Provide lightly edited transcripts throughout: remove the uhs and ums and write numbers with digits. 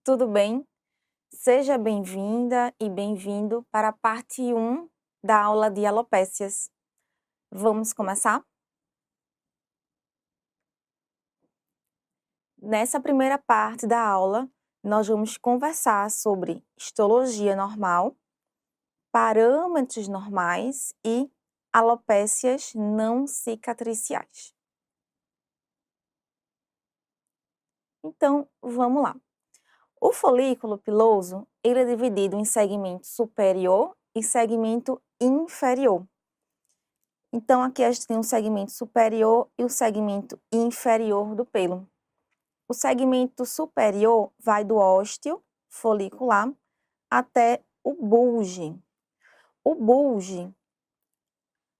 tudo bem? Seja bem-vinda e bem-vindo para a parte 1 da aula de alopécias. Vamos começar? Nessa primeira parte da aula, nós vamos conversar sobre histologia normal, parâmetros normais e alopécias não cicatriciais. Então, vamos lá. O folículo piloso, ele é dividido em segmento superior e segmento inferior. Então, aqui a gente tem um segmento superior e o segmento inferior do pelo. O segmento superior vai do ósteo folicular até o bulge. O bulge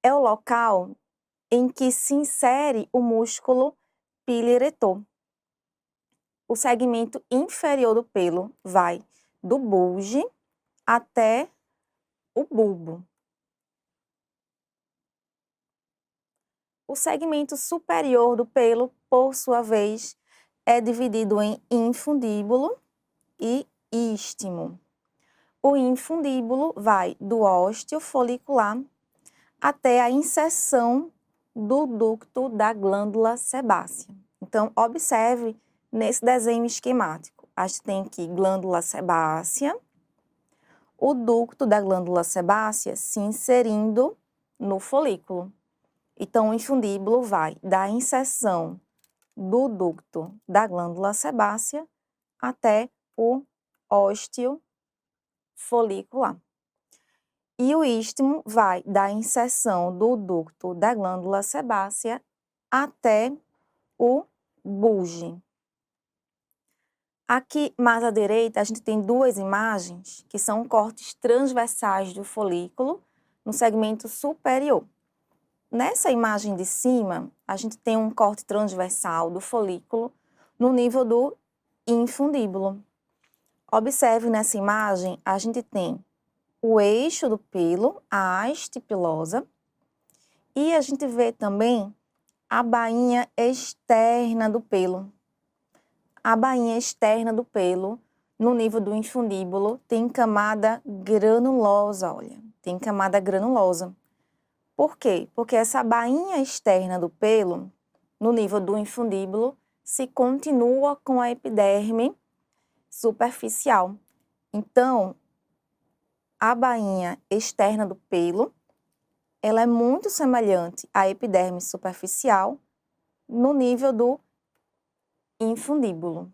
é o local em que se insere o músculo piloeretor. O segmento inferior do pelo vai do bulge até o bulbo. O segmento superior do pelo, por sua vez, é dividido em infundíbulo e istmo. O infundíbulo vai do ósteo folicular até a inserção do ducto da glândula sebácea. Então, observe nesse desenho esquemático. A gente tem aqui glândula sebácea, o ducto da glândula sebácea se inserindo no folículo. Então, o infundíbulo vai da inserção do ducto da glândula sebácea até o ósteo folicular. E o istmo vai da inserção do ducto da glândula sebácea até o bulge. Aqui, mais à direita, a gente tem duas imagens que são cortes transversais do folículo no segmento superior. Nessa imagem de cima, a gente tem um corte transversal do folículo no nível do infundíbulo. Observe nessa imagem, a gente tem o eixo do pelo, a haste pilosa, e a gente vê também a bainha externa do pelo. A bainha externa do pelo, no nível do infundíbulo, tem camada granulosa, olha, tem camada granulosa. Por quê? Porque essa bainha externa do pelo, no nível do infundíbulo, se continua com a epiderme superficial. Então, a bainha externa do pelo, ela é muito semelhante à epiderme superficial no nível do infundíbulo.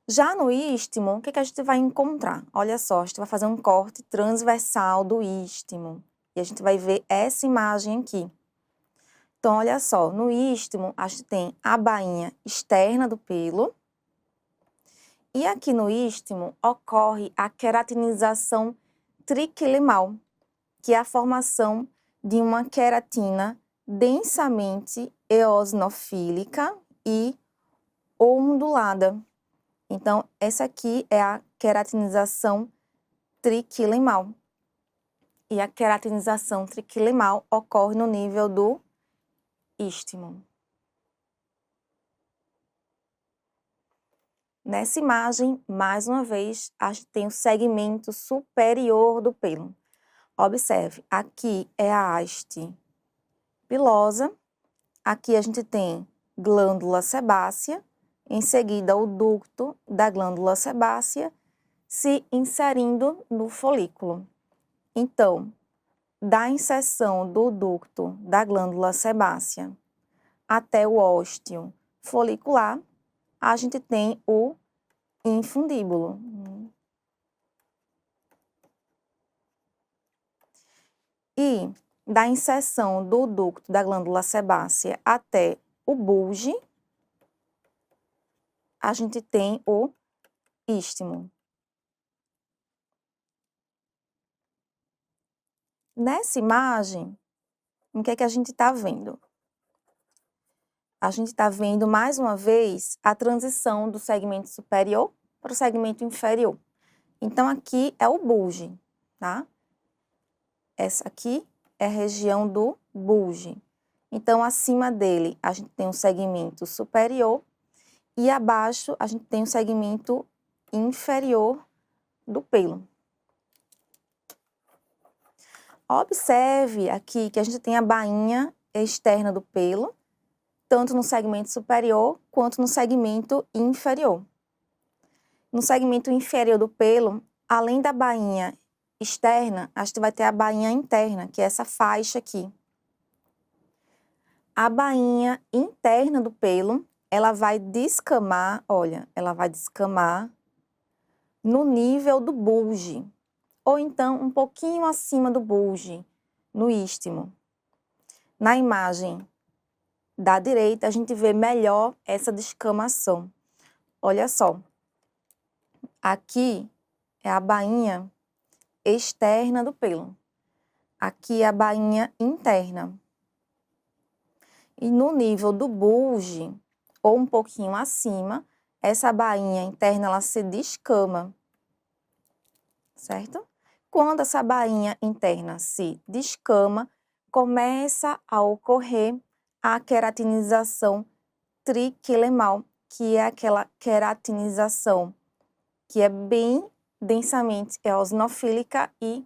Já no istmo, o que a gente vai encontrar? Olha só, a gente vai fazer um corte transversal do istmo. E a gente vai ver essa imagem aqui. Então, olha só, no istmo, a gente tem a bainha externa do pelo. E aqui no istmo, ocorre a queratinização triquilemal, que é a formação de uma queratina densamente eosinofílica e ondulada. Então, essa aqui é a queratinização triquilemal. E a queratinização triquilemal ocorre no nível do istmo. Nessa imagem, mais uma vez, a gente tem o segmento superior do pelo. Observe, aqui é a haste pilosa, aqui a gente tem glândula sebácea, em seguida o ducto da glândula sebácea se inserindo no folículo. Então, da inserção do ducto da glândula sebácea até o ósteo folicular, a gente tem o infundíbulo. E da inserção do ducto da glândula sebácea até o bulge, a gente tem o istmo. Nessa imagem, o que é que a gente está vendo? A gente está vendo, mais uma vez, a transição do segmento superior para o segmento inferior. Então, aqui é o bulge, tá? Essa aqui é a região do bulge. Então, acima dele, a gente tem um segmento superior e abaixo a gente tem o segmento inferior do pelo. Observe aqui que a gente tem a bainha externa do pelo, tanto no segmento superior quanto no segmento inferior. No segmento inferior do pelo, além da bainha externa, a gente vai ter a bainha interna, que é essa faixa aqui. A bainha interna do pelo, ela vai descamar, olha, ela vai descamar no nível do bulge, ou então um pouquinho acima do bulge, no istmo. Na imagem da direita, a gente vê melhor essa descamação. Olha só, aqui é a bainha externa do pelo. Aqui é a bainha interna. E no nível do bulge, ou um pouquinho acima, essa bainha interna ela se descama, certo? Quando essa bainha interna se descama, começa a ocorrer a queratinização triquilemal, que é aquela queratinização que é bem densamente eosinofílica e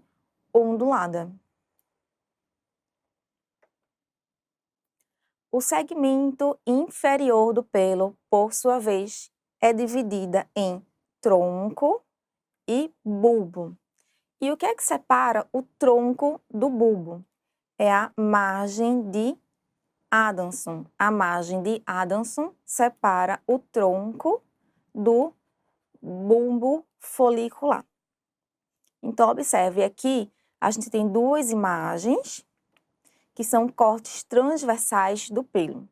ondulada. O segmento inferior do pelo, por sua vez, é dividida em tronco e bulbo. E o que é que separa o tronco do bulbo? É a margem de Adamson. A margem de Adamson separa o tronco do bulbo folicular. Então, observe aqui, a gente tem duas imagens que são cortes transversais do pelo.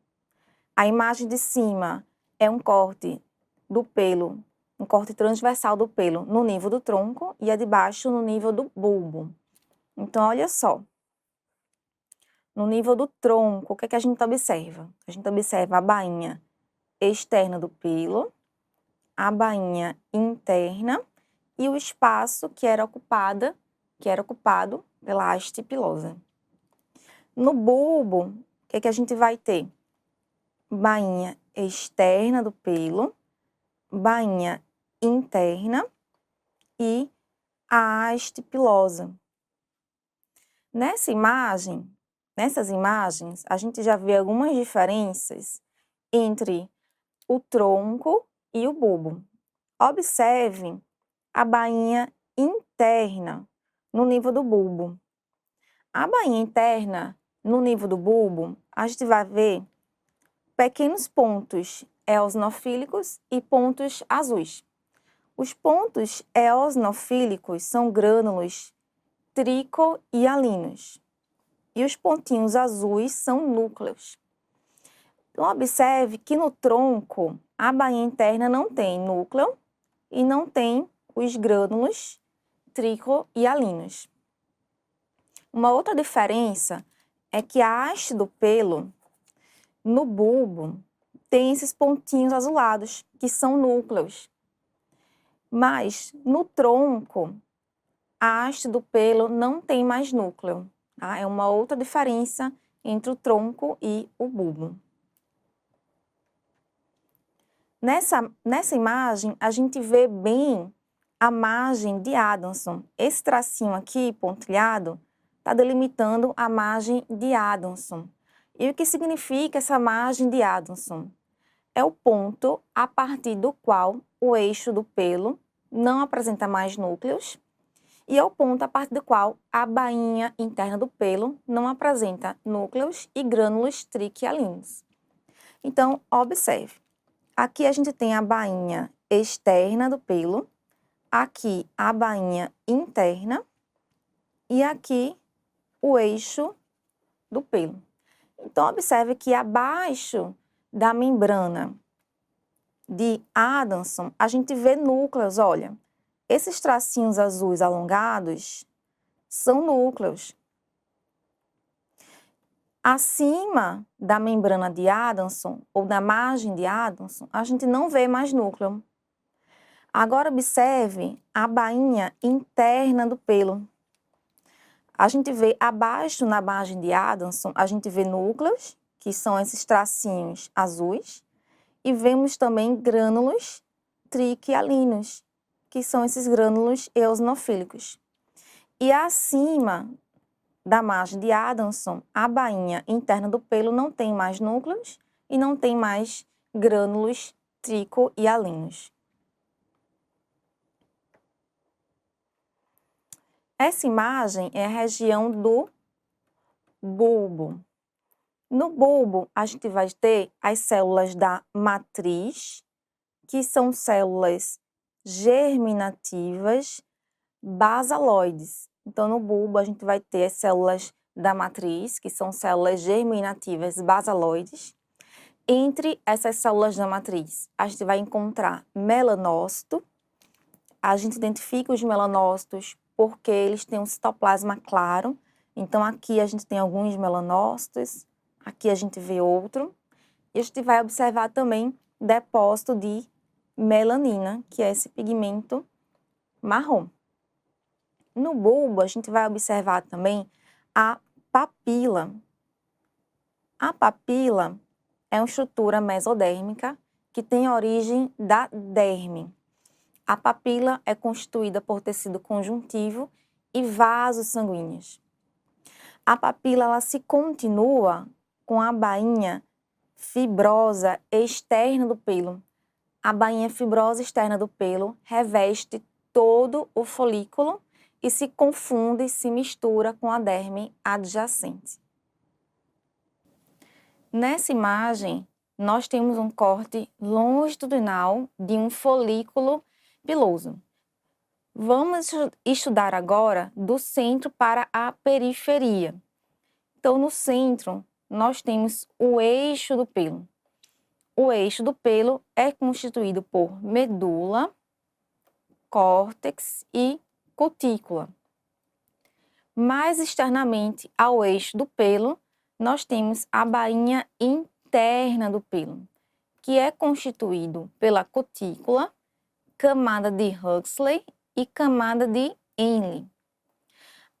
A imagem de cima é um corte do pelo, um corte transversal do pelo no nível do tronco e a de baixo no nível do bulbo. Então, olha só. No nível do tronco, o que é que a gente observa? A gente observa a bainha externa do pelo, a bainha interna e o espaço que era ocupado pela haste pilosa. No bulbo, o que é que a gente vai ter? Bainha externa do pelo, bainha interna e a haste pilosa. Nessas imagens, a gente já vê algumas diferenças entre o tronco e o bulbo. Observe a bainha interna no nível do bulbo. A bainha interna no nível do bulbo, a gente vai ver pequenos pontos eosinofílicos e pontos azuis. Os pontos eosinofílicos são grânulos tricohialinos e os pontinhos azuis são núcleos. Então, observe que no tronco, a bainha interna não tem núcleo e não tem os grânulos tricohialinos. Uma outra diferença é que a haste do pelo, no bulbo, tem esses pontinhos azulados, que são núcleos. Mas no tronco, a haste do pelo não tem mais núcleo. Tá? É uma outra diferença entre o tronco e o bulbo. Nessa imagem, a gente vê bem a margem de Adamson. Esse tracinho aqui, pontilhado, está delimitando a margem de Adamson. E o que significa essa margem de Adamson? É o ponto a partir do qual o eixo do pelo não apresenta mais núcleos e é o ponto a partir do qual a bainha interna do pelo não apresenta núcleos e grânulos triquialinos. Então, observe. Aqui a gente tem a bainha externa do pelo, aqui a bainha interna e aqui o eixo do pelo. Então, observe que abaixo da membrana de Adamson, a gente vê núcleos, olha. Esses tracinhos azuis alongados são núcleos. Acima da membrana de Adamson, ou da margem de Adamson, a gente não vê mais núcleo. Agora, observe a bainha interna do pelo. A gente vê abaixo, na margem de Adamson, a gente vê núcleos, que são esses tracinhos azuis, E vemos também grânulos triquialinos, que são esses grânulos eosinofílicos. E acima da margem de Adamson, a bainha interna do pelo não tem mais núcleos e não tem mais grânulos tricoialinos. Essa imagem é a região do bulbo. No bulbo, a gente vai ter as células da matriz, que são células germinativas basaloides. Então, no bulbo, a gente vai ter as células da matriz, que são células germinativas basaloides. Entre essas células da matriz, a gente vai encontrar melanócito. A gente identifica os melanócitos porque eles têm um citoplasma claro. Então, aqui a gente tem alguns melanócitos, aqui a gente vê outro. E a gente vai observar também depósito de melanina, que é esse pigmento marrom. No bulbo, a gente vai observar também a papila. A papila é uma estrutura mesodérmica que tem origem da derme. A papila é constituída por tecido conjuntivo e vasos sanguíneos. A papila ela se continua com a bainha fibrosa externa do pelo. A bainha fibrosa externa do pelo reveste todo o folículo e se confunde e se mistura com a derme adjacente. Nessa imagem, nós temos um corte longitudinal de um folículo piloso. Vamos estudar agora do centro para a periferia. Então, no centro, nós temos o eixo do pelo. O eixo do pelo é constituído por medula, córtex e cutícula. Mais externamente ao eixo do pelo, nós temos a bainha interna do pelo, que é constituído pela cutícula, camada de Huxley e camada de Henle.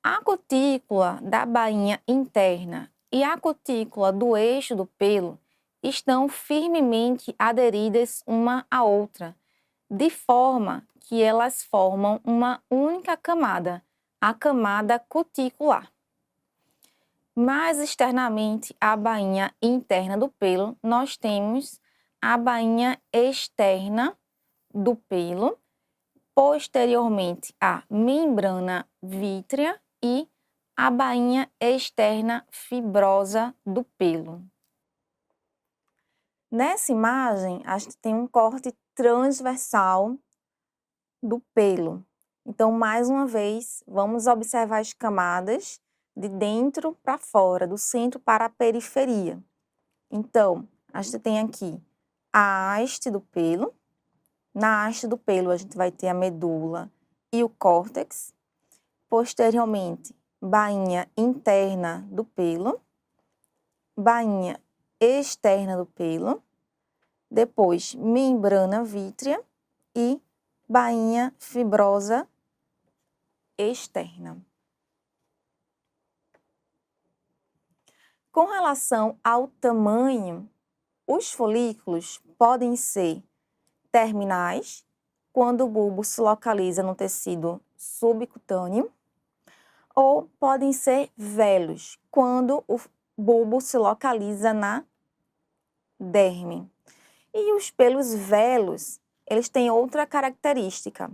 A cutícula da bainha interna e a cutícula do eixo do pelo estão firmemente aderidas uma à outra, de forma que elas formam uma única camada, a camada cuticular. Mais externamente à bainha interna do pelo, nós temos a bainha externa do pelo, posteriormente a membrana vítrea e a bainha externa fibrosa do pelo. Nessa imagem, a gente tem um corte transversal do pelo. Então, mais uma vez, vamos observar as camadas de dentro para fora, do centro para a periferia. Então, a gente tem aqui a haste do pelo. Na haste do pelo, a gente vai ter a medula e o córtex. Posteriormente, bainha interna do pelo, bainha externa do pelo, depois membrana vítrea e bainha fibrosa externa. Com relação ao tamanho, os folículos podem ser terminais, quando o bulbo se localiza no tecido subcutâneo, ou podem ser velos, quando o bulbo se localiza na derme. E os pelos velos, eles têm outra característica.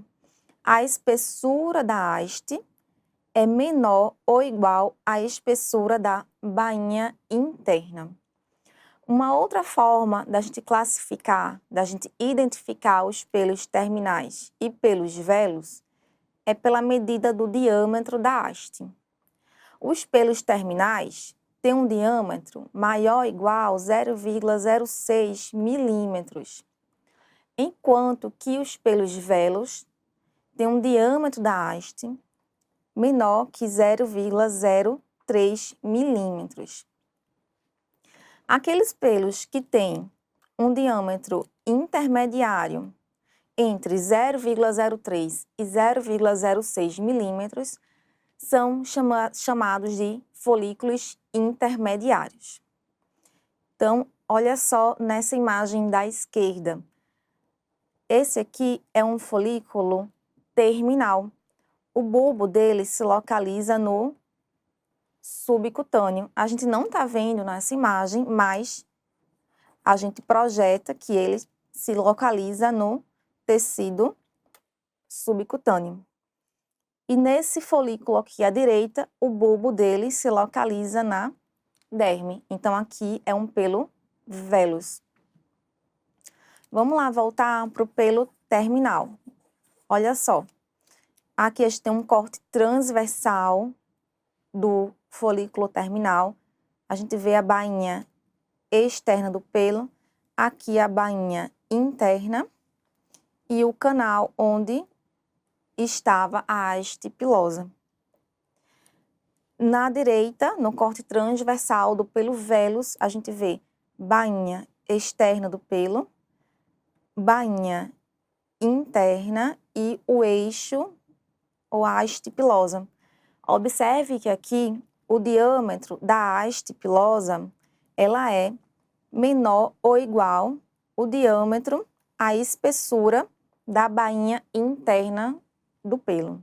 A espessura da haste é menor ou igual à espessura da bainha interna. Uma outra forma da gente classificar, da gente identificar os pelos terminais e pelos velos é pela medida do diâmetro da haste. Os pelos terminais têm um diâmetro maior ou igual a 0,06 milímetros, enquanto que os pelos velos têm um diâmetro da haste menor que 0,03 milímetros. Aqueles pelos que têm um diâmetro intermediário entre 0,03 e 0,06 milímetros são chamados de folículos intermediários. Então, olha só nessa imagem da esquerda. Esse aqui é um folículo terminal. O bulbo dele se localiza no subcutâneo. A gente não está vendo nessa imagem, mas a gente projeta que ele se localiza no tecido subcutâneo. E nesse folículo aqui à direita, o bulbo dele se localiza na derme. Então, aqui é um pelo vellus. Vamos lá voltar para o pelo terminal. Olha só. Aqui a gente tem um corte transversal do folículo terminal. A gente vê a bainha externa do pelo. Aqui a bainha interna. E o canal onde estava a haste pilosa. Na direita, no corte transversal do pelo vellus, a gente vê bainha externa do pelo, bainha interna e o eixo ou haste pilosa. Observe que aqui o diâmetro da haste pilosa, ela é menor ou igual o diâmetro, a espessura da bainha interna do pelo.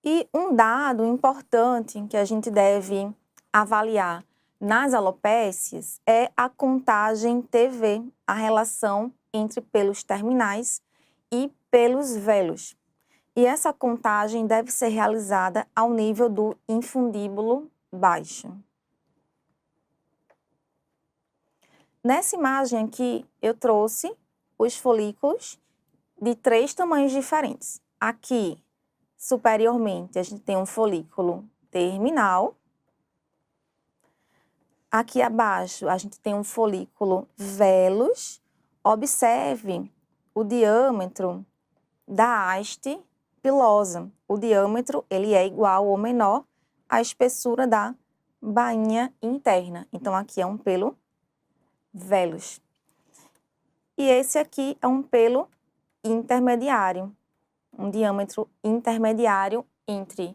E um dado importante que a gente deve avaliar nas alopécias é a contagem TV, a relação entre pelos terminais e pelos vellus. E essa contagem deve ser realizada ao nível do infundíbulo baixo. Nessa imagem aqui, eu trouxe os folículos de 3 tamanhos diferentes. Aqui, superiormente, a gente tem um folículo terminal. Aqui abaixo, a gente tem um folículo vellus. Observe o diâmetro da haste pilosa. O diâmetro, ele é igual ou menor à espessura da bainha interna. Então, aqui é um pelo vellus. E esse aqui é um pelo intermediário, um diâmetro intermediário entre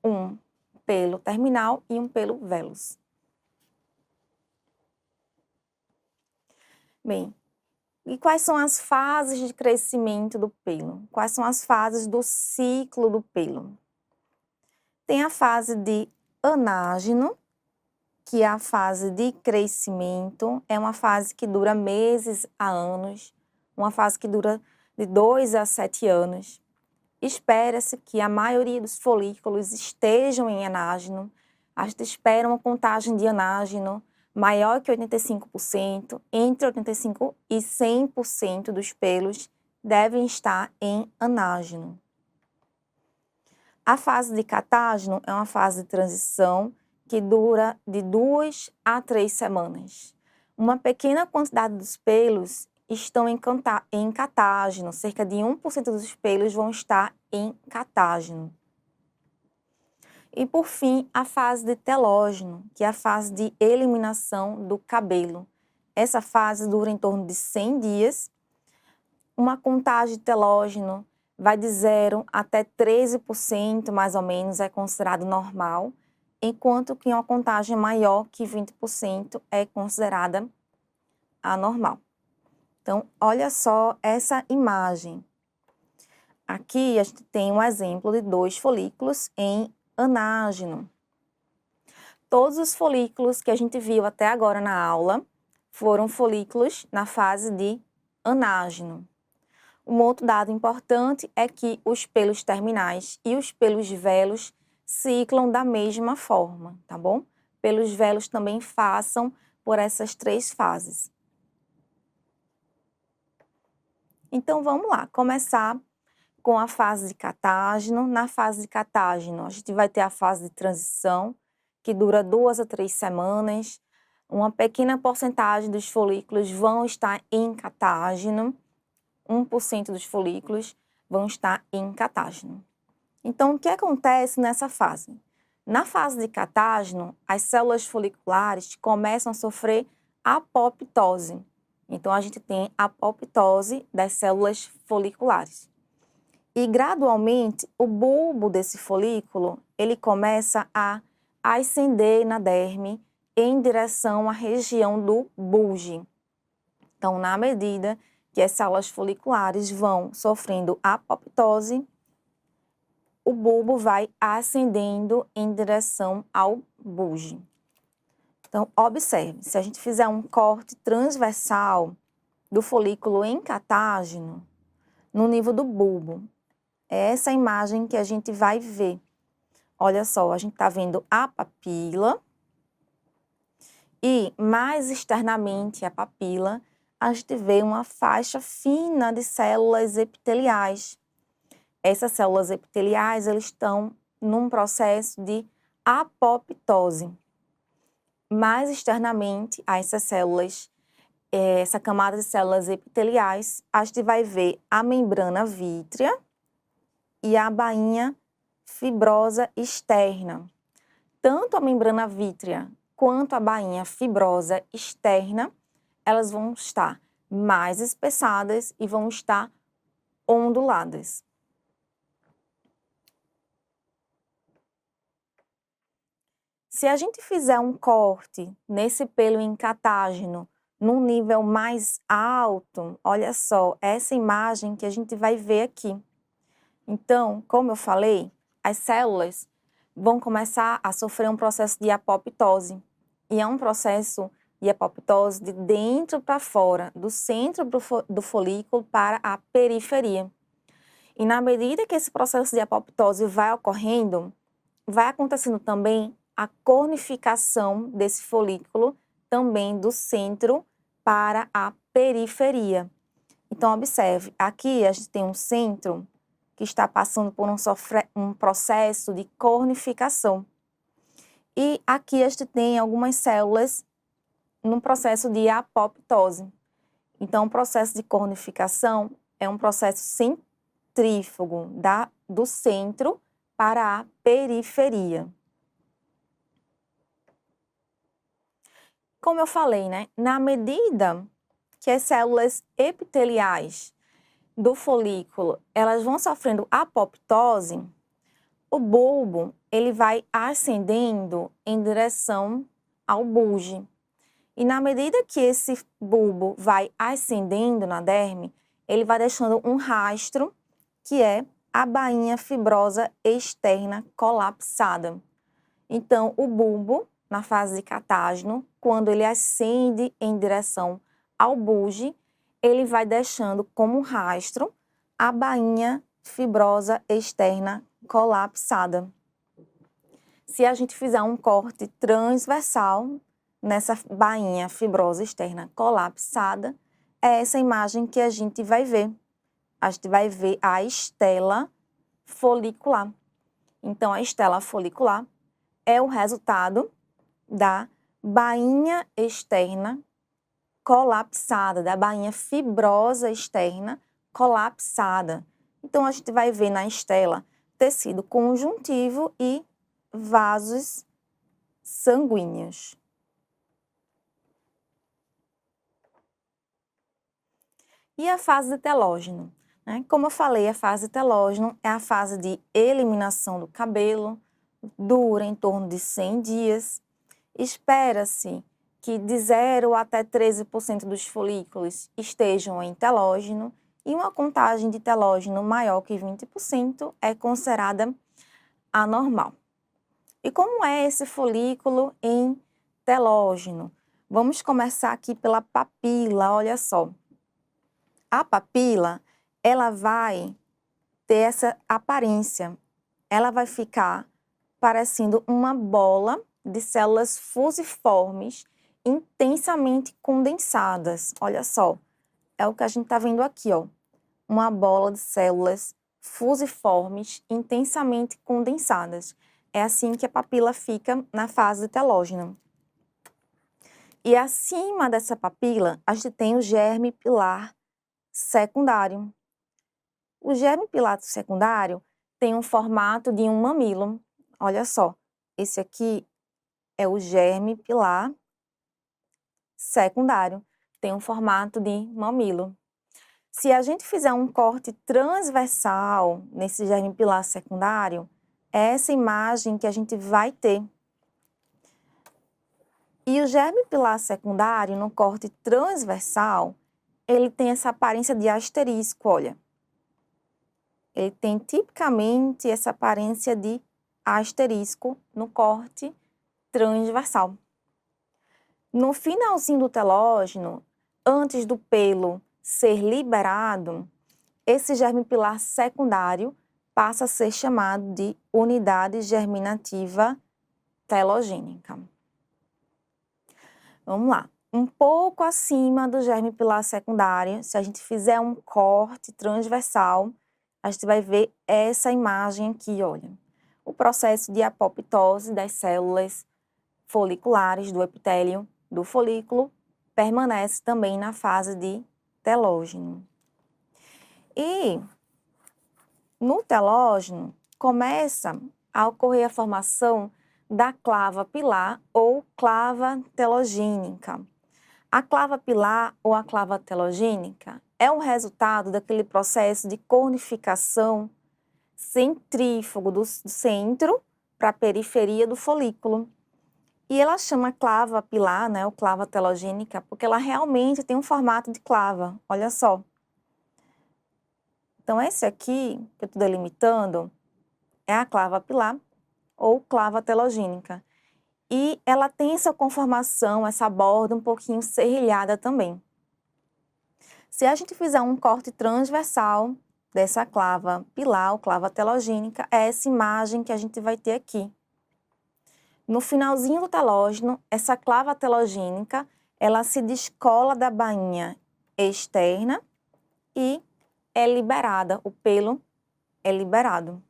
um pelo terminal e um pelo vellus. Bem, e quais são as fases de crescimento do pelo? Quais são as fases do ciclo do pelo? Tem a fase de anágeno, que é a fase de crescimento, é uma fase que dura meses a anos, uma fase que dura de 2 a 7 anos. Espera-se que a maioria dos folículos estejam em anágeno. A gente espera uma contagem de anágeno maior que 85%, entre 85% e 100% dos pelos devem estar em anágeno. A fase de catágeno é uma fase de transição que dura de 2 a 3 semanas. Uma pequena quantidade dos pelos estão em catágeno, cerca de 1% dos pelos vão estar em catágeno. E por fim, a fase de telógeno, que é a fase de eliminação do cabelo. Essa fase dura em torno de 100 dias. Uma contagem de telógeno vai de 0 até 13%, mais ou menos, é considerado normal, enquanto que uma contagem maior que 20% é considerada anormal. Então, olha só essa imagem. Aqui a gente tem um exemplo de 2 folículos em anágeno. Todos os folículos que a gente viu até agora na aula foram folículos na fase de anágeno. Um outro dado importante é que os pelos terminais e os pelos vellus ciclam da mesma forma, tá bom? Pelos vellus também passam por essas 3 fases. Então, vamos lá, começar com a fase de catágeno. Na fase de catágeno, a gente vai ter a fase de transição, que dura 2 a 3 semanas. Uma pequena porcentagem dos folículos vão estar em catágeno, 1% dos folículos vão estar em catágeno. Então, o que acontece nessa fase? Na fase de catágeno, as células foliculares começam a sofrer apoptose. Então, a gente tem a apoptose das células foliculares. E, gradualmente, o bulbo desse folículo, ele começa a ascender na derme em direção à região do bulge. Então, na medida que as células foliculares vão sofrendo apoptose, o bulbo vai ascendendo em direção ao bulge. Então, observe, se a gente fizer um corte transversal do folículo encatágeno no nível do bulbo, é essa imagem que a gente vai ver. Olha só, a gente está vendo a papila e mais externamente a papila, a gente vê uma faixa fina de células epiteliais. Essas células epiteliais, elas estão num processo de apoptose. Mais externamente a essas células, essa camada de células epiteliais, a gente vai ver a membrana vítrea e a bainha fibrosa externa. Tanto a membrana vítrea quanto a bainha fibrosa externa, elas vão estar mais espessadas e vão estar onduladas. Se a gente fizer um corte nesse pelo encatágeno num nível mais alto, olha só, essa imagem que a gente vai ver aqui. Então, como eu falei, as células vão começar a sofrer um processo de apoptose. E é um processo de apoptose de dentro para fora, do centro do folículo para a periferia. E na medida que esse processo de apoptose vai ocorrendo, vai acontecendo também a cornificação desse folículo, também do centro para a periferia. Então, observe, aqui a gente tem um centro que está passando por um processo de cornificação. E aqui a gente tem algumas células num processo de apoptose. Então, o processo de cornificação é um processo centrífugo do centro para a periferia. Como eu falei, né? Na medida que as células epiteliais do folículo, elas vão sofrendo apoptose, o bulbo, ele vai ascendendo em direção ao bulge. E na medida que esse bulbo vai ascendendo na derme, ele vai deixando um rastro, que é a bainha fibrosa externa colapsada. Então, o bulbo, na fase de catágeno, quando ele ascende em direção ao bulge, ele vai deixando como rastro a bainha fibrosa externa colapsada. Se a gente fizer um corte transversal nessa bainha fibrosa externa colapsada, é essa imagem que a gente vai ver. A gente vai ver a estela folicular. Então, a estela folicular é o resultado da bainha externa colapsada, da bainha fibrosa externa colapsada. Então, a gente vai ver na estela tecido conjuntivo e vasos sanguíneos. E a fase de telógeno, né? Como eu falei, a fase de telógeno é a fase de eliminação do cabelo, dura em torno de 100 dias. Espera-se que de 0 até 13% dos folículos estejam em telógeno e uma contagem de telógeno maior que 20% é considerada anormal. E como é esse folículo em telógeno? Vamos começar aqui pela papila, olha só. A papila, ela vai ter essa aparência, ela vai ficar parecendo uma bola de células fusiformes intensamente condensadas. Olha só, é o que a gente está vendo aqui, ó. Uma bola de células fusiformes intensamente condensadas. É assim que a papila fica na fase de telógeno. E acima dessa papila, a gente tem o germe pilar secundário. O germe pilar secundário tem um formato de um mamilo. Olha só, esse aqui é o germe pilar secundário, tem um formato de mamilo. Se a gente fizer um corte transversal nesse germe pilar secundário, é essa imagem que a gente vai ter. E o germe pilar secundário, no corte transversal, ele tem essa aparência de asterisco, olha. Ele tem tipicamente essa aparência de asterisco no corte transversal. No finalzinho do telógeno, antes do pelo ser liberado, esse germe pilar secundário passa a ser chamado de unidade germinativa telogênica. Vamos lá. Um pouco acima do germe pilar secundário, se a gente fizer um corte transversal, a gente vai ver essa imagem aqui, olha. O processo de apoptose das células foliculares do epitélio do folículo permanece também na fase de telógeno. E no telógeno começa a ocorrer a formação da clava pilar ou clava telogênica. A clava pilar ou a clava telogênica é o resultado daquele processo de cornificação centrífugo do centro para a periferia do folículo. E ela chama clava pilar, né, ou clava telogênica, porque ela realmente tem um formato de clava, olha só. Então, esse aqui, que eu estou delimitando, é a clava pilar ou clava telogênica. E ela tem essa conformação, essa borda um pouquinho serrilhada também. Se a gente fizer um corte transversal dessa clava pilar ou clava telogênica, é essa imagem que a gente vai ter aqui. No finalzinho do telógeno, essa clava telogênica, ela se descola da bainha externa e é liberada, o pelo é liberado.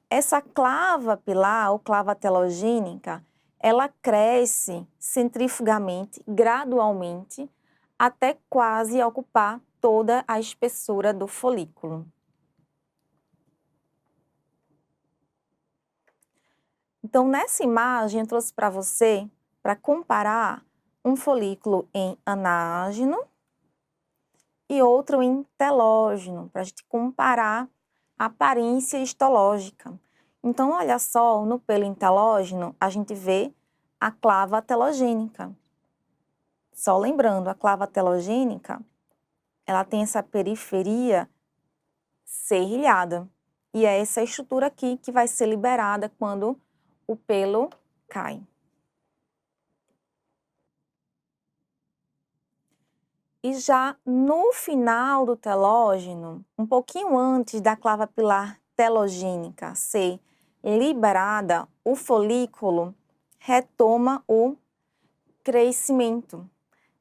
Essa clava pilar ou clava telogênica, ela cresce centrifugamente, gradualmente, até quase ocupar toda a espessura do folículo. Então, nessa imagem, eu trouxe para você, para comparar um folículo em anágeno e outro em telógeno, para a gente comparar a aparência histológica. Então, olha só, no pelo entelógeno, a gente vê a clava telogênica. Só lembrando, a clava telogênica, ela tem essa periferia serrilhada. E é essa estrutura aqui que vai ser liberada quando o pelo cai. E já no final do telógeno, um pouquinho antes da clava pilar telogênica ser liberada, o folículo retoma o crescimento.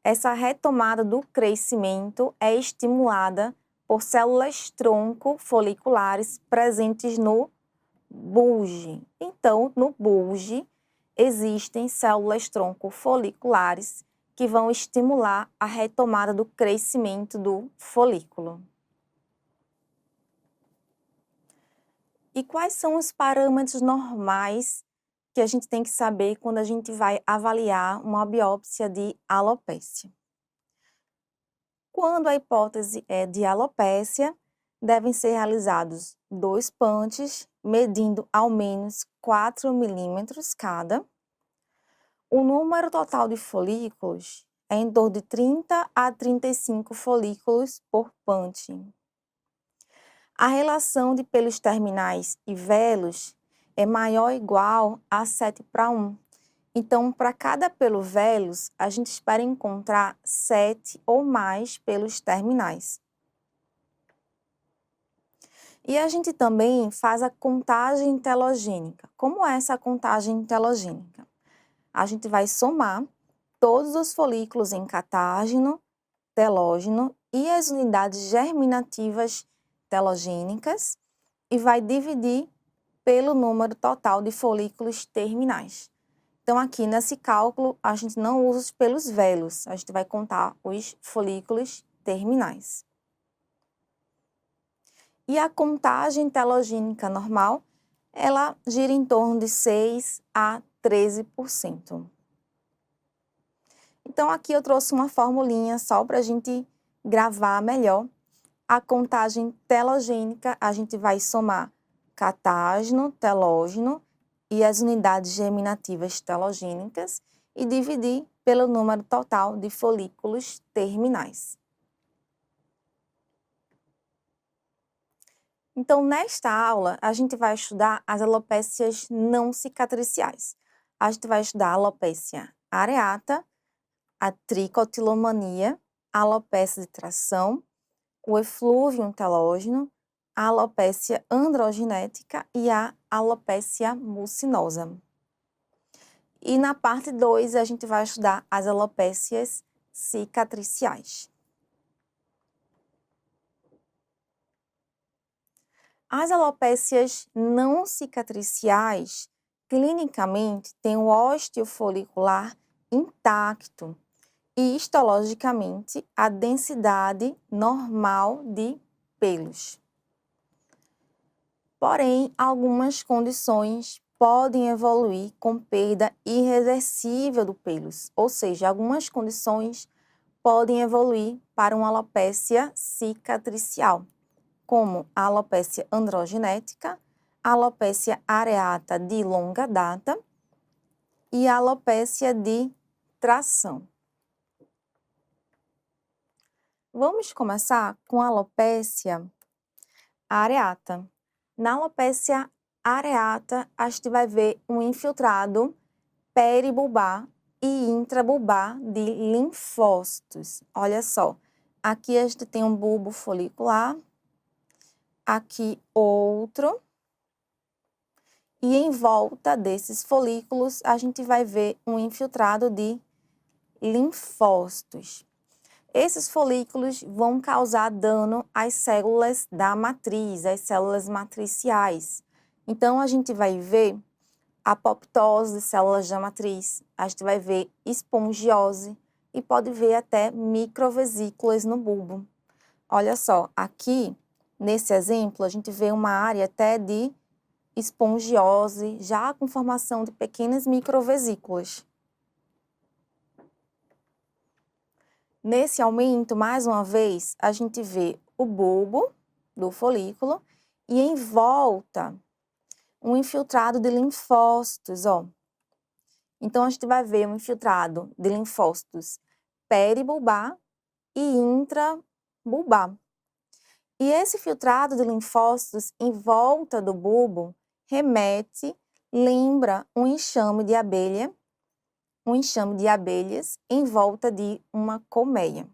Essa retomada do crescimento é estimulada por células-tronco foliculares presentes no bulge. Então, no bulge, existem células-tronco foliculares que vão estimular a retomada do crescimento do folículo. E quais são os parâmetros normais que a gente tem que saber quando a gente vai avaliar uma biópsia de alopécia? Quando a hipótese é de alopécia, devem ser realizados 2 punches, medindo ao menos 4 milímetros cada. O número total de folículos é em torno de 30 a 35 folículos por punch. A relação de pelos terminais e velos é maior ou igual a 7:1. Então, para cada pelo velos, a gente espera encontrar 7 ou mais pelos terminais. E a gente também faz a contagem telogênica. Como é essa contagem telogênica? A gente vai somar todos os folículos em catágeno, telógeno e as unidades germinativas telogênicas e vai dividir pelo número total de folículos terminais. Então, aqui nesse cálculo, a gente não usa os pelos velos, a gente vai contar os folículos terminais. E a contagem telogênica normal, ela gira em torno de 6 a 13%. Então, aqui eu trouxe uma formulinha só para a gente gravar melhor. A contagem telogênica, a gente vai somar catágeno, telógeno e as unidades germinativas telogênicas e dividir pelo número total de folículos terminais. Então, nesta aula, a gente vai estudar as alopécias não cicatriciais. A gente vai estudar a alopécia areata, a tricotilomania, a alopécia de tração, o eflúvio telógeno, a alopécia androgenética e a alopécia mucinosa. E na parte 2, a gente vai estudar as alopécias cicatriciais. As alopécias não cicatriciais, clinicamente, têm o ósteo folicular intacto e, histologicamente, a densidade normal de pelos. Porém, algumas condições podem evoluir com perda irreversível do pelos, ou seja, algumas condições podem evoluir para uma alopécia cicatricial, como a alopécia androgenética, a alopécia areata de longa data e a alopécia de tração. Vamos começar com a alopécia areata. Na alopécia areata, a gente vai ver um infiltrado peribulbar e intrabulbar de linfócitos. Olha só, aqui a gente tem um bulbo folicular, aqui outro, e em volta desses folículos a gente vai ver um infiltrado de linfócitos. Esses folículos vão causar dano às células da matriz, às células matriciais. Então, a gente vai ver apoptose de células da matriz, a gente vai ver espongiose e pode ver até microvesículas no bulbo. Olha só, aqui, nesse exemplo, a gente vê uma área até de espongiose, já com formação de pequenas microvesículas. Nesse aumento, mais uma vez, a gente vê o bulbo do folículo e em volta um infiltrado de linfócitos, ó. Então, a gente vai ver um infiltrado de linfócitos peribulbar e intrabulbar. E esse filtrado de linfócitos em volta do bulbo lembra um enxame de abelha, um enxame de abelhas em volta de uma colmeia.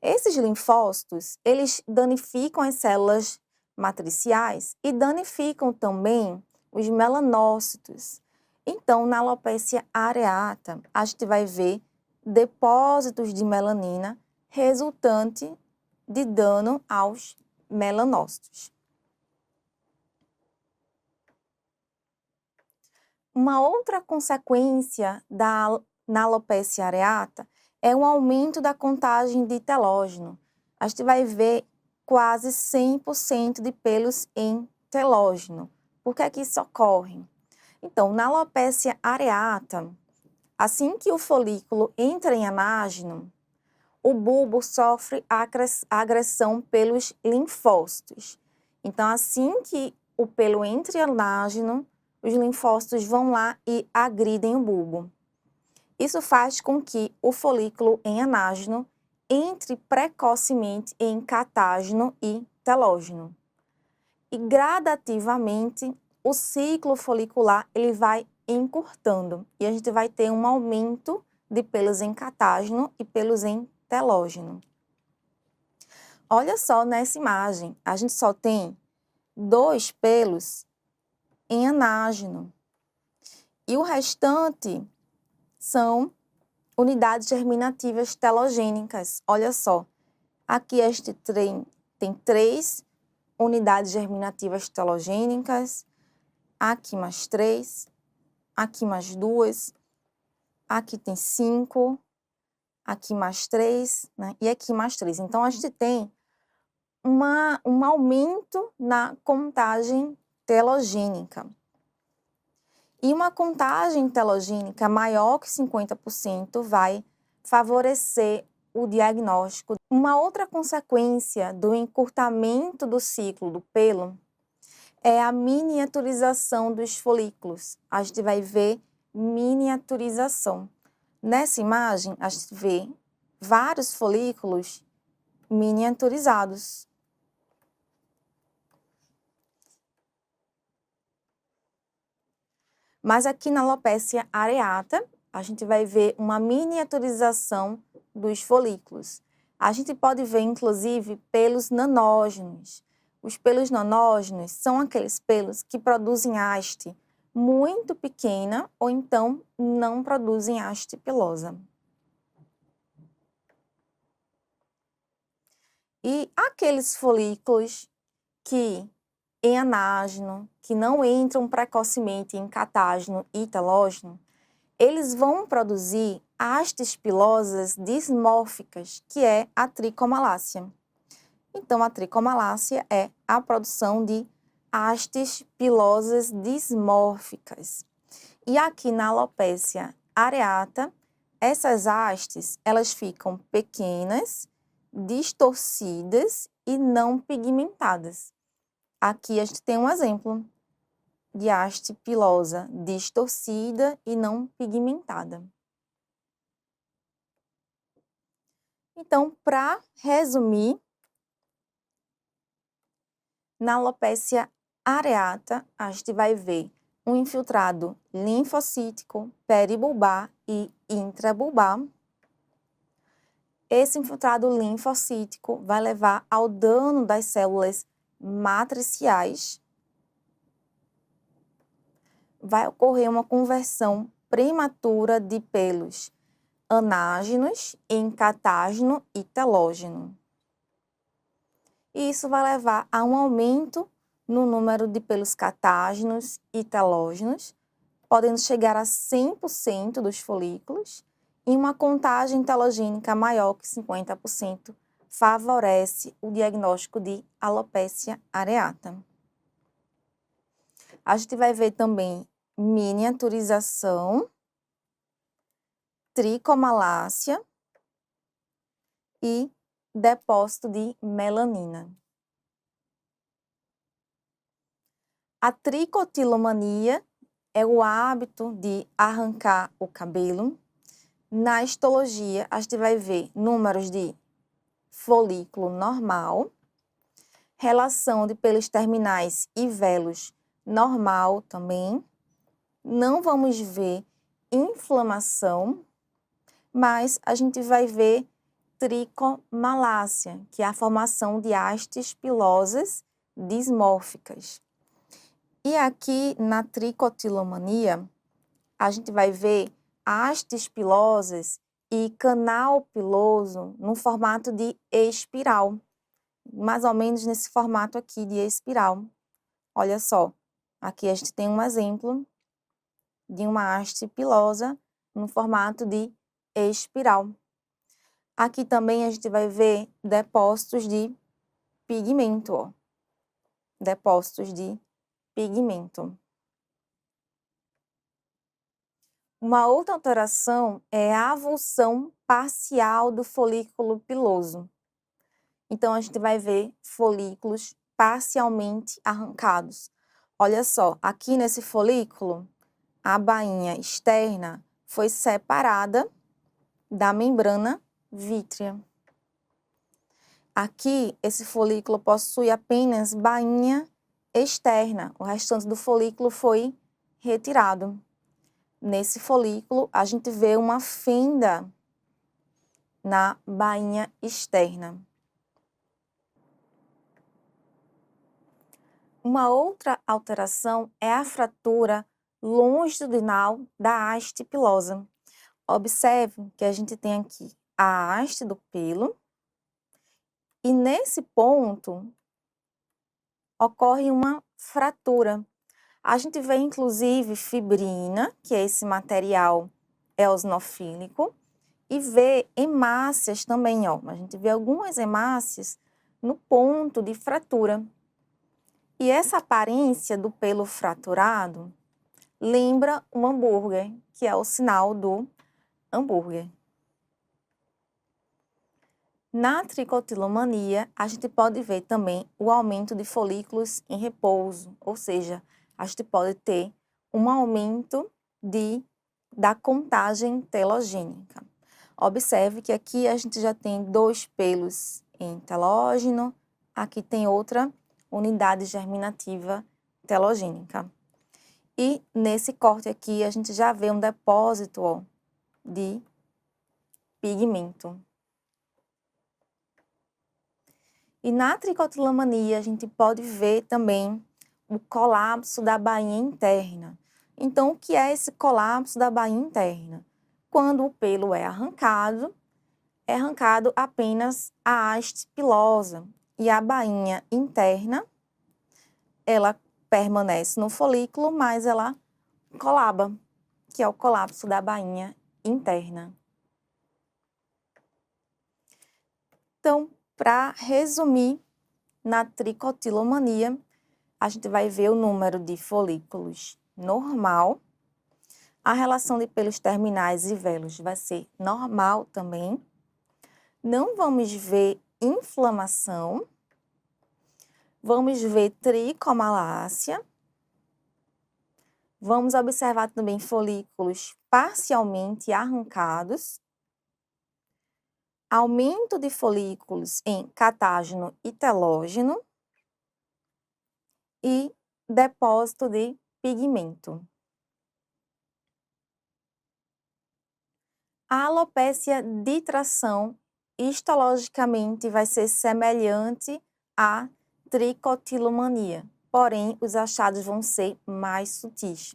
Esses linfócitos, eles danificam as células matriciais e danificam também os melanócitos. Então, na alopécia areata, a gente vai ver depósitos de melanina resultante de dano aos melanócitos. Uma outra consequência na alopécia areata é um aumento da contagem de telógeno. A gente vai ver quase 100% de pelos em telógeno. Por que é que isso ocorre? Então, na alopécia areata, assim que o folículo entra em anágeno, o bulbo sofre agressão pelos linfócitos. Então, assim que o pelo entra em anágeno, os linfócitos vão lá e agridem o bulbo. Isso faz com que o folículo em anágeno entre precocemente em catágeno e telógeno. E gradativamente, o ciclo folicular ele vai encurtando e a gente vai ter um aumento de pelos em catágeno e pelos em telógeno. Olha só nessa imagem, a gente só tem 2 pelos em anágeno e o restante são unidades germinativas telogênicas. Olha só, aqui a gente tem 3 unidades germinativas telogênicas, aqui mais 3, aqui mais 2, aqui tem 5, aqui mais 3, né? E aqui mais 3. Então, a gente tem um aumento na contagem telogênica. E uma contagem telogênica maior que 50% vai favorecer o diagnóstico. Uma outra consequência do encurtamento do ciclo do pelo é a miniaturização dos folículos. A gente vai ver miniaturização. Nessa imagem, a gente vê vários folículos miniaturizados. Mas aqui na alopecia areata, a gente vai ver uma miniaturização dos folículos. A gente pode ver, inclusive, pelos nanógenos. Os pelos nanógenos são aqueles pelos que produzem haste muito pequena ou então não produzem haste pilosa. E aqueles folículos que em anágeno, que não entram precocemente em catágeno e telógeno, eles vão produzir hastes pilosas dismórficas, que é a tricomalácia. Então, a tricomalácia é a produção de hastes pilosas dismórficas. E aqui na alopecia areata, essas hastes, elas ficam pequenas, distorcidas e não pigmentadas. Aqui a gente tem um exemplo de haste pilosa distorcida e não pigmentada. Então, para resumir, na alopecia areata, a gente vai ver um infiltrado linfocítico, peribulbar e intrabulbar. Esse infiltrado linfocítico vai levar ao dano das células matriciais. Vai ocorrer uma conversão prematura de pelos anágenos em catágeno e telógeno. E isso vai levar a um aumento no número de pelos catágenos e telógenos, podendo chegar a 100% dos folículos, e uma contagem telogênica maior que 50% favorece o diagnóstico de alopecia areata. A gente vai ver também miniaturização, tricomalácia e depósito de melanina. A tricotilomania é o hábito de arrancar o cabelo. Na histologia, a gente vai ver números de folículo normal, relação de pelos terminais e velos normal também. Não vamos ver inflamação, mas a gente vai ver tricomalácia, que é a formação de hastes pilosas dismórficas. E aqui na tricotilomania, a gente vai ver hastes pilosas e canal piloso no formato de espiral, mais ou menos nesse formato aqui de espiral. Olha só, aqui a gente tem um exemplo de uma haste pilosa no formato de espiral. Aqui também a gente vai ver depósitos de pigmento, ó. Depósitos de pigmento. Uma outra alteração é a avulsão parcial do folículo piloso. Então, a gente vai ver folículos parcialmente arrancados. Olha só, aqui nesse folículo, a bainha externa foi separada da membrana vítrea. Aqui, esse folículo possui apenas bainha externa, o restante do folículo foi retirado. Nesse folículo, a gente vê uma fenda na bainha externa. Uma outra alteração é a fratura longitudinal da haste pilosa. Observe que a gente tem aqui a haste do pelo e nesse ponto ocorre uma fratura. A gente vê inclusive fibrina, que é esse material eosinofílico, e vê hemácias também, ó. A gente vê algumas hemácias no ponto de fratura. E essa aparência do pelo fraturado lembra um hambúrguer, que é o sinal do hambúrguer. Na tricotilomania, a gente pode ver também o aumento de folículos em repouso, ou seja, a gente pode ter um aumento de da contagem telogênica. Observe que aqui a gente já tem 2 pelos em telógeno, aqui tem outra unidade germinativa telogênica. E nesse corte aqui a gente já vê um depósito, ó, de pigmento. E na tricotilomania a gente pode ver também o colapso da bainha interna. Então, o que é esse colapso da bainha interna? Quando o pelo é arrancado apenas a haste pilosa e a bainha interna, ela permanece no folículo, mas ela colaba, que é o colapso da bainha interna. Então, para resumir, na tricotilomania, a gente vai ver o número de folículos normal, a relação de pelos terminais e velos vai ser normal também. Não vamos ver inflamação, vamos ver tricomalácia, vamos observar também folículos parcialmente arrancados, aumento de folículos em catágeno e telógeno e depósito de pigmento. A alopécia de tração histologicamente vai ser semelhante à tricotilomania, porém os achados vão ser mais sutis.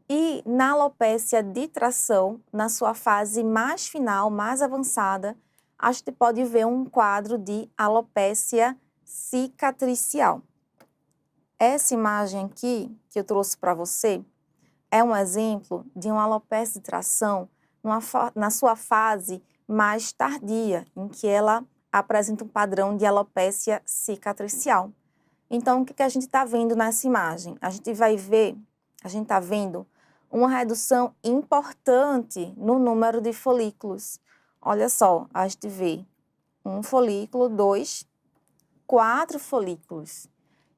E na alopécia de tração, na sua fase mais final, mais avançada, a gente pode ver um quadro de alopécia cicatricial. Essa imagem aqui que eu trouxe para você é um exemplo de uma alopécia de tração na sua fase mais tardia, em que ela apresenta um padrão de alopécia cicatricial. Então, o que a gente está vendo nessa imagem? A gente está vendo uma redução importante no número de folículos. Olha só, a gente vê 1 folículo, 2, 4 folículos.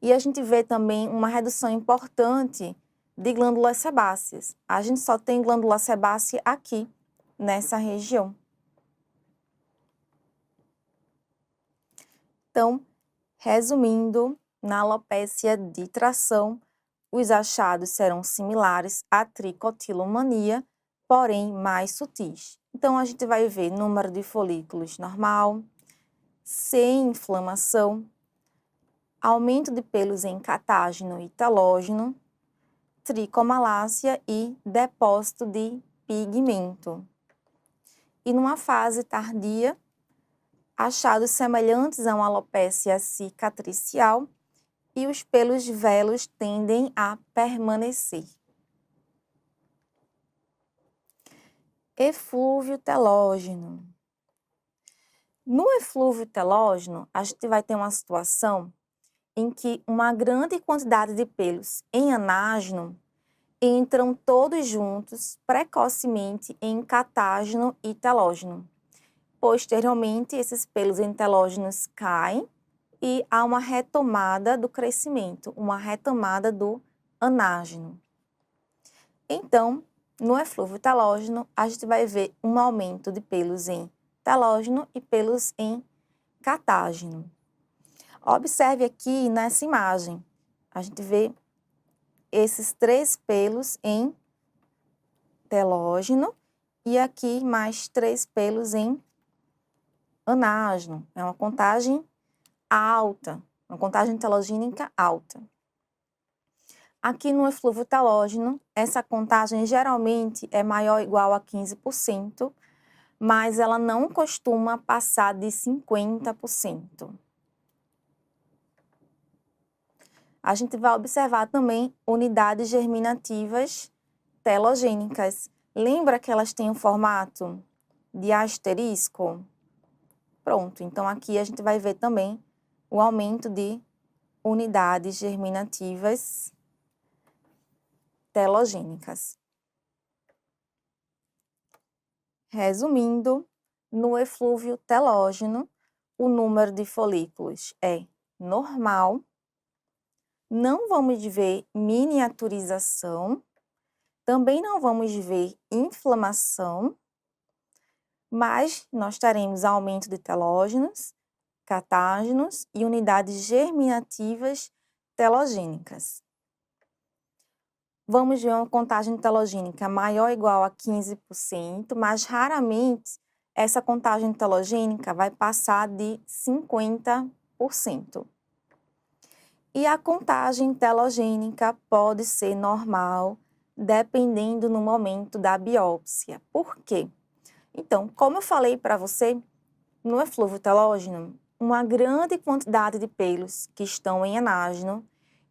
E a gente vê também uma redução importante de glândulas sebáceas. A gente só tem glândula sebácea aqui, nessa região. Então, resumindo, na alopécia de tração, os achados serão similares à tricotilomania, porém mais sutis. Então, a gente vai ver número de folículos normal, sem inflamação, aumento de pelos em catágeno e telógeno, tricomalácia e depósito de pigmento. E numa fase tardia, achados semelhantes a uma alopécia cicatricial e os pelos velos tendem a permanecer. Eflúvio telógeno. No eflúvio telógeno, a gente vai ter uma situação em que uma grande quantidade de pelos em anágeno entram todos juntos precocemente em catágeno e telógeno. Posteriormente, esses pelos entelógenos caem e há uma retomada do crescimento, uma retomada do anágeno. Então, no eflúvio telógeno, a gente vai ver um aumento de pelos em telógeno e pelos em catágeno. Observe aqui nessa imagem, a gente vê esses 3 pelos em telógeno e aqui mais 3 pelos em anágeno. É uma contagem alta, uma contagem telogênica alta. Aqui no eflúvio telógeno, essa contagem geralmente é maior ou igual a 15%, mas ela não costuma passar de 50%. A gente vai observar também unidades germinativas telogênicas. Lembra que elas têm um formato de asterisco? Pronto, então aqui a gente vai ver também o aumento de unidades germinativas telogênicas. Resumindo, no eflúvio telógeno, o número de folículos é normal, não vamos ver miniaturização, Também não vamos ver inflamação, mas nós teremos aumento de telógenos, catágenos e unidades germinativas telogênicas. Vamos ver uma contagem telogênica maior ou igual a 15%, mas raramente essa contagem telogênica vai passar de 50%. E a contagem telogênica pode ser normal, dependendo no momento da biópsia. Por quê? Então, como eu falei para você, no eflúvio telógeno, uma grande quantidade de pelos que estão em anágeno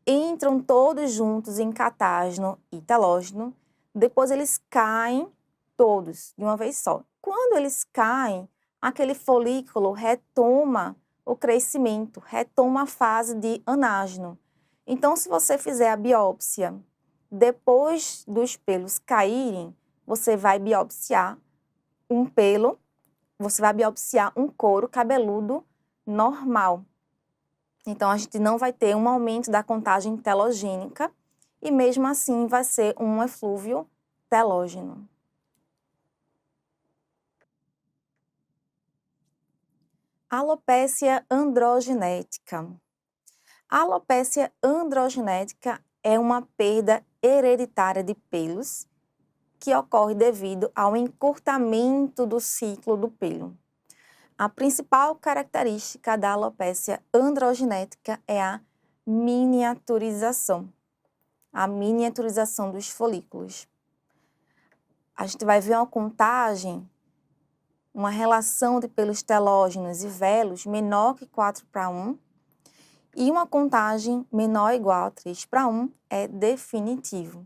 entram todos juntos em catágeno e telógeno, depois eles caem todos de uma vez só. Quando eles caem, aquele folículo retoma o crescimento, retoma a fase de anágeno. Então, se você fizer a biópsia depois dos pelos caírem, você vai biopsiar um pelo, você vai biopsiar um couro cabeludo normal. Então, a gente não vai ter um aumento da contagem telogênica e, mesmo assim, vai ser um eflúvio telógeno. Alopécia androgenética. A alopécia androgenética é uma perda hereditária de pelos que ocorre devido ao encurtamento do ciclo do pelo. A principal característica da alopécia androgenética é a miniaturização dos folículos. A gente vai ver uma contagem, uma relação de pelos telógenos e velos menor que 4:1, e uma contagem menor ou igual a 3:1 é definitivo.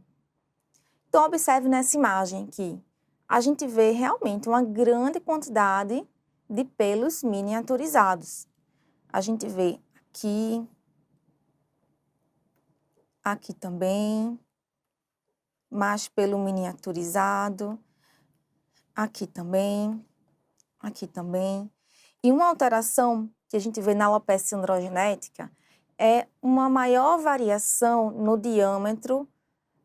Então, observe nessa imagem que a gente vê realmente uma grande quantidade de pelos miniaturizados. A gente vê aqui também, mais pelo miniaturizado, aqui também. E uma alteração que a gente vê na alopécia androgenética é uma maior variação no diâmetro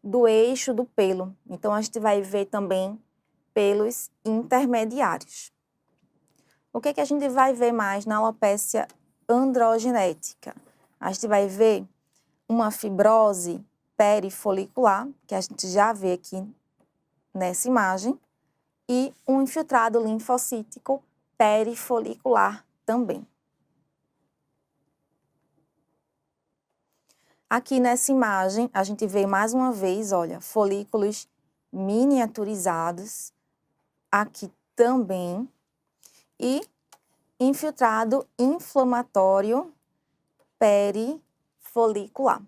do eixo do pelo. Então, a gente vai ver também pelos intermediários. O que a gente vai ver mais na alopécia androgenética? A gente vai ver uma fibrose perifolicular, que a gente já vê aqui nessa imagem, e um infiltrado linfocítico perifolicular também. Aqui nessa imagem, a gente vê mais uma vez, olha, folículos miniaturizados, aqui também, e infiltrado inflamatório perifolicular.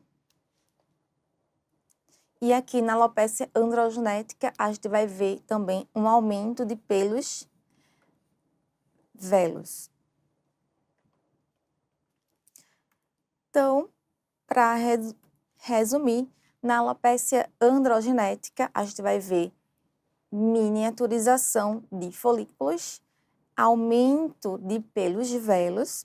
E aqui na alopécia androgenética, a gente vai ver também um aumento de pelos velos. Então, para resumir, na alopécia androgenética, a gente vai ver miniaturização de folículos, aumento de pelos velos,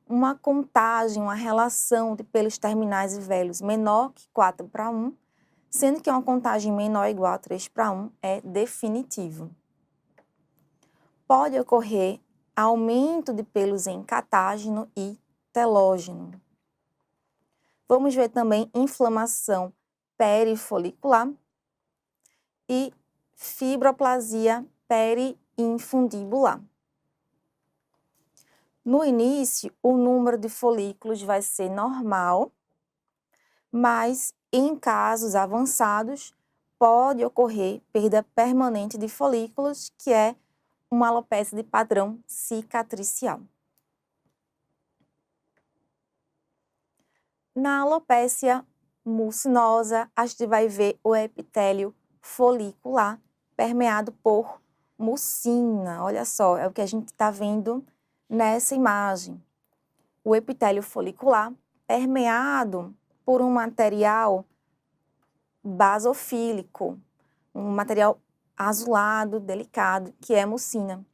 uma contagem, uma relação de pelos terminais e velos menor que 4:1, sendo que uma contagem menor ou igual a 3:1 é definitivo. Pode ocorrer aumento de pelos em catágeno e telógeno. Vamos ver também inflamação perifolicular e fibroplasia periinfundibular. No início, o número de folículos vai ser normal, mas em casos avançados, pode ocorrer perda permanente de folículos, que é uma alopécia de padrão cicatricial. Na alopécia mucinosa, a gente vai ver o epitélio folicular permeado por mucina. Olha só, é o que a gente está vendo nessa imagem. O epitélio folicular permeado por um material basofílico, um material azulado, delicado, que é mucina.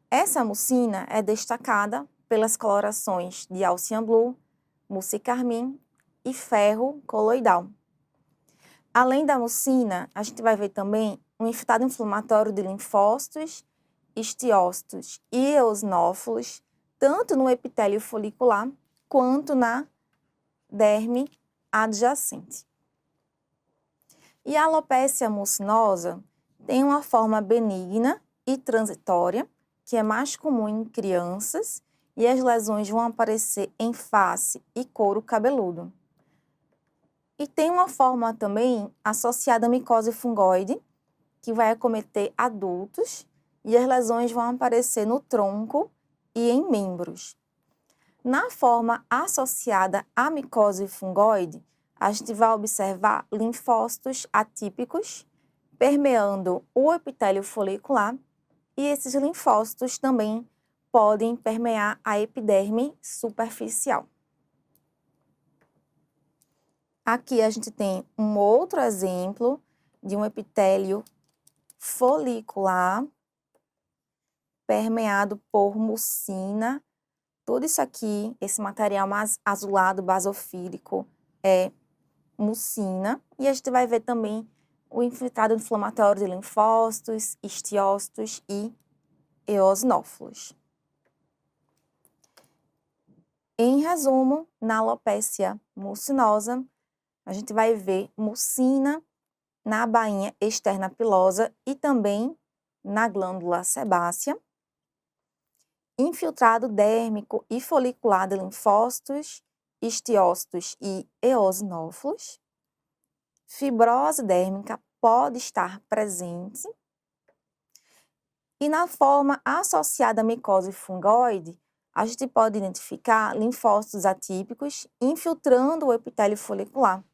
Essa mucina é destacada pelas colorações de alcian blue, mucicarmim e ferro coloidal. Além da mucina, a gente vai ver também um infiltrado inflamatório de linfócitos, histiócitos e eosinófilos, tanto no epitélio folicular quanto na derme adjacente. E a alopecia mucinosa tem uma forma benigna e transitória, que é mais comum em crianças, e as lesões vão aparecer em face e couro cabeludo. E tem uma forma também associada à micose fungoide, que vai acometer adultos, e as lesões vão aparecer no tronco e em membros. Na forma associada à micose fungoide, a gente vai observar linfócitos atípicos permeando o epitélio folicular, e esses linfócitos também podem permear a epiderme superficial. Aqui a gente tem um outro exemplo de um epitélio folicular permeado por mucina. Tudo isso aqui, esse material mais azulado basofílico, é mucina. E a gente vai ver também o infiltrado inflamatório de linfócitos, histiócitos e eosinófilos. Em resumo, na alopecia mucinosa, a gente vai ver mucina na bainha externa pilosa e também na glândula sebácea, infiltrado dérmico e folicular de linfócitos, histiócitos e eosinófilos. Fibrose dérmica pode estar presente. E na forma associada à micose fungoide, a gente pode identificar linfócitos atípicos infiltrando o epitélio folicular.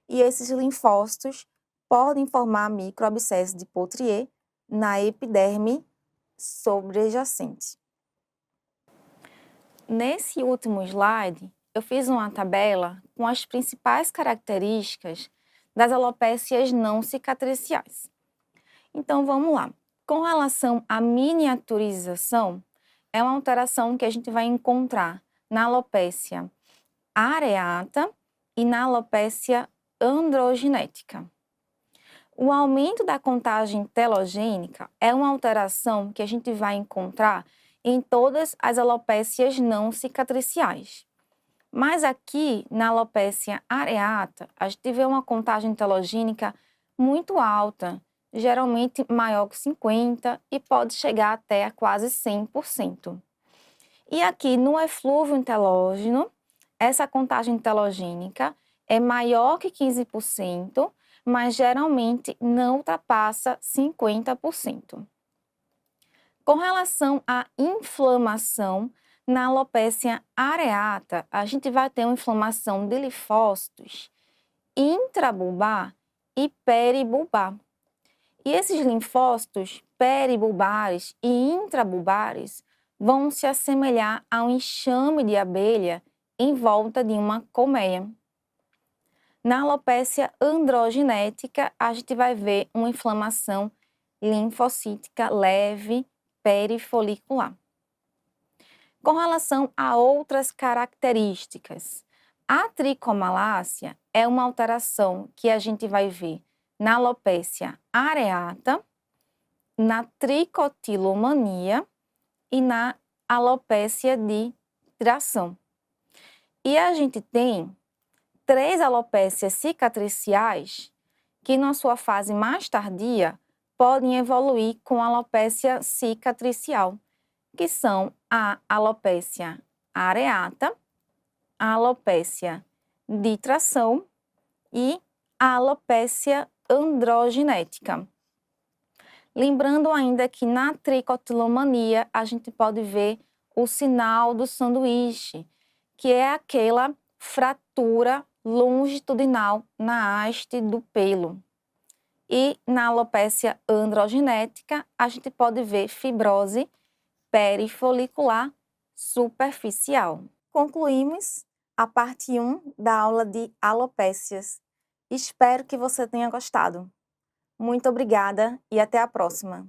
E esses linfócitos podem formar microabscessos de Potrier na epiderme sobrejacente. Nesse último slide, eu fiz uma tabela com as principais características das alopécias não cicatriciais. Então, vamos lá. Com relação à miniaturização, é uma alteração que a gente vai encontrar na alopécia areata e na alopécia androgenética. O aumento da contagem telogênica é uma alteração que a gente vai encontrar em todas as alopécias não cicatriciais. Mas aqui, na alopécia areata, a gente vê uma contagem telogênica muito alta, geralmente maior que 50% e pode chegar até a quase 100%. E aqui no eflúvio telógeno, essa contagem telogênica é maior que 15%, mas geralmente não ultrapassa 50%. Com relação à inflamação, na alopécia areata, a gente vai ter uma inflamação de linfócitos intrabulbar e peribulbar. E esses linfócitos peribulbares e intrabulbares vão se assemelhar a um enxame de abelha em volta de uma colmeia. Na alopécia androgenética, a gente vai ver uma inflamação linfocítica leve perifolicular. Com relação a outras características, a tricomalácia é uma alteração que a gente vai ver na alopécia areata, na tricotilomania e na alopécia de tração. E a gente tem 3 alopécias cicatriciais que, na sua fase mais tardia, podem evoluir com alopécia cicatricial, que são a alopécia areata, a alopécia de tração e a alopécia androgenética. Lembrando ainda que na tricotilomania a gente pode ver o sinal do sanduíche, que é aquela fratura longitudinal na haste do pelo. E na alopécia androgenética a gente pode ver fibrose perifolicular superficial. Concluímos a parte 1 da aula de alopécias. Espero que você tenha gostado. Muito obrigada e até a próxima!